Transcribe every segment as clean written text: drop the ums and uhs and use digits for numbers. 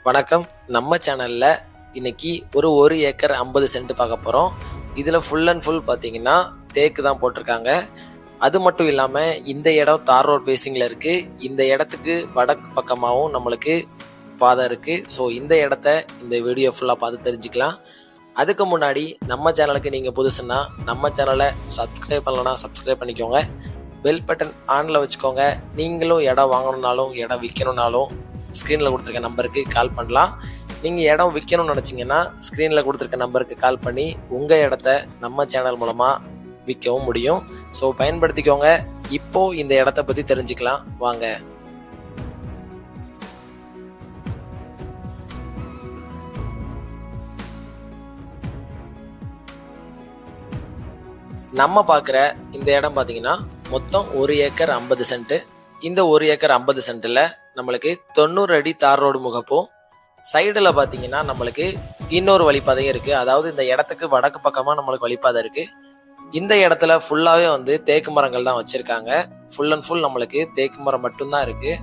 வணக்கம். நம்ம சேனல்ல இன்னைக்கு ஒரு ஏக்கர் 50 சென்ட் பார்க்க போகிறோம். இதில் ஃபுல் அண்ட் ஃபுல் பார்த்தீங்கன்னா தேக்கு தான் போட்டிருக்காங்க. அது மட்டும் இல்லாமல் இந்த இடம் தார் ரோட் பேசிங்கில் இருக்குது. இந்த இடத்துக்கு வடக்கு பக்கமாகவும் நம்மளுக்கு பாதை இருக்குது. ஸோ இந்த இடத்த இந்த வீடியோ ஃபுல்லாக பார்த்து தெரிஞ்சுக்கலாம். அதுக்கு முன்னாடி நம்ம சேனலுக்கு நீங்கள் புதுசுன்னா நம்ம சேனலை சப்ஸ்கிரைப் பண்ணலன்னா சப்ஸ்கிரைப் பண்ணிக்கோங்க. பெல் பட்டன் ஆனில் வச்சுக்கோங்க. நீங்களும் இடம் வாங்கணுன்னாலும் இடம் விற்கணுன்னாலும் ஸ்க்ரீனில் கொடுத்துருக்க நம்பருக்கு கால் பண்ணலாம். நீங்கள் இடம் விற்கணும்னு நினச்சிங்கன்னா ஸ்க்ரீனில் கொடுத்துருக்க நம்பருக்கு கால் பண்ணி உங்கள் இடத்த நம்ம சேனல் மூலமாக விற்கவும் முடியும். ஸோ பயன்படுத்திக்கோங்க. இப்போது இந்த இடத்த பற்றி தெரிஞ்சுக்கலாம் வாங்க. நம்ம பார்க்குற இந்த இடம் பார்த்தீங்கன்னா மொத்தம் 1 ஏக்கர் 50 சென்ட். இந்த 1 ஏக்கர் 50 சென்ட்டில் நம்மளுக்கு 90 அடி தார் ரோடு முகப்பும், சைடில் பார்த்தீங்கன்னா நம்மளுக்கு இன்னொரு வழிப்பாதையும் இருக்குது. அதாவது இந்த இடத்துக்கு வடக்கு பக்கமாக நம்மளுக்கு வழிப்பாதை இருக்குது. இந்த இடத்துல ஃபுல்லாகவே வந்து தேக்கு மரங்கள் தான் வச்சுருக்காங்க. ஃபுல் அண்ட் ஃபுல் நம்மளுக்கு தேக்கு மரம் மட்டும்தான் இருக்குது.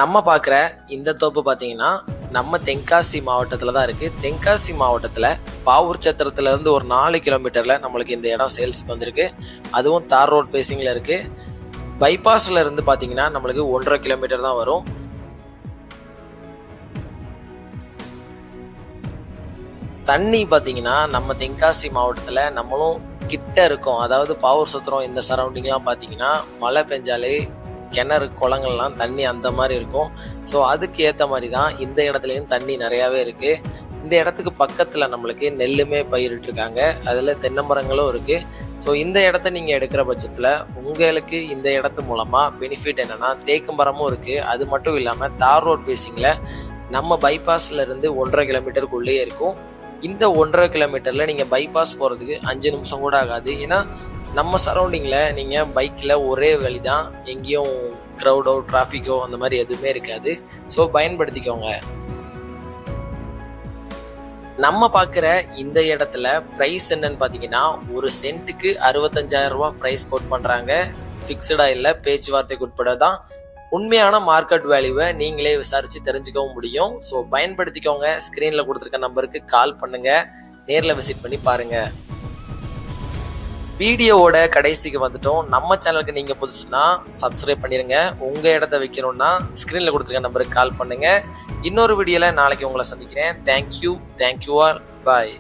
நம்ம பார்க்குற இந்த தோப்பு பார்த்தீங்கன்னா நம்ம தென்காசி மாவட்டத்தில் தான் இருக்குது. தென்காசி மாவட்டத்தில் பாவூர் சத்திரத்துலேருந்து ஒரு 4 கிலோமீட்டரில் நம்மளுக்கு இந்த இடம் சேல்ஸுக்கு வந்திருக்கு. அதுவும் தார் ரோட் பேசிங்கில் இருக்குது. பைபாஸில் இருந்து பார்த்தீங்கன்னா நம்மளுக்கு 1.5 கிலோமீட்டர் தான் வரும். தண்ணி பார்த்தீங்கன்னா நம்ம தென்காசி மாவட்டத்தில் நம்மளும் கிட்ட இருக்கோம். அதாவது பாவூர் சத்திரம் இந்த சரௌண்டிங்லாம் பார்த்தீங்கன்னா மழை பெஞ்சாலே கிணறு குளங்கள்லாம் தண்ணி அந்த மாதிரி இருக்கும். ஸோ அதுக்கு ஏற்ற மாதிரி தான் இந்த இடத்துலையும் தண்ணி நிறையாவே இருக்குது. இந்த இடத்துக்கு பக்கத்தில் நம்மளுக்கு நெல்லுமே பயிரிட்டுருக்காங்க. அதில் தென்னை மரங்களும் இருக்குது. ஸோ இந்த இடத்த நீங்கள் எடுக்கிற பட்சத்தில் உங்களுக்கு இந்த இடத்து மூலமாக பெனிஃபிட் என்னென்னா தேக்கு மரமும் இருக்குது. அது மட்டும் இல்லாமல் தார் ரோட் பேசிங்கில் நம்ம பைபாஸில் இருந்து 1.5 கிலோமீட்டருக்குள்ளேயே இருக்கும். இந்த 1.5 கிலோமீட்டரில் நீங்கள் பைபாஸ் போகிறதுக்கு 5 நிமிஷம் கூட ஆகாது. ஏன்னா நம்ம சரௌண்டிங்கில் நீங்கள் பைக்கில் ஒரே வழி தான், எங்கேயும் க்ரௌடோ டிராஃபிக்கோ அந்த மாதிரி எதுவுமே இருக்காது. ஸோ பயன்படுத்திக்கோங்க. நம்ம பார்க்குற இந்த இடத்துல ப்ரைஸ் என்னன்னு பார்த்தீங்கன்னா 1 சென்ட்டுக்கு 65,000 ரூபா ப்ரைஸ் கோட் பண்ணுறாங்க. ஃபிக்ஸ்டாக இல்லை, பேச்சுவார்த்தைக்கு உட்பட தான். உண்மையான மார்க்கெட் வேல்யூவை நீங்களே விசாரித்து தெரிஞ்சுக்கவும் முடியும். ஸோ பயன்படுத்திக்கோங்க. ஸ்க்ரீனில் கொடுத்துருக்க நம்பருக்கு கால் பண்ணுங்கள், நேரில் விசிட் பண்ணி பாருங்கள். வீடியோவோட கடைசிக்கு வந்துட்டோம். நம்ம சேனலுக்கு நீங்கள் புதுசுன்னா சப்ஸ்கிரைப் பண்ணிடுங்க. உங்கள் இடத்த வைக்கணும்னா ஸ்க்ரீனில் கொடுத்துருக்க நம்பருக்கு கால் பண்ணுங்கள். இன்னொரு வீடியோவில் நாளைக்கு உங்களை சந்திக்கிறேன். Thank you all. பாய்.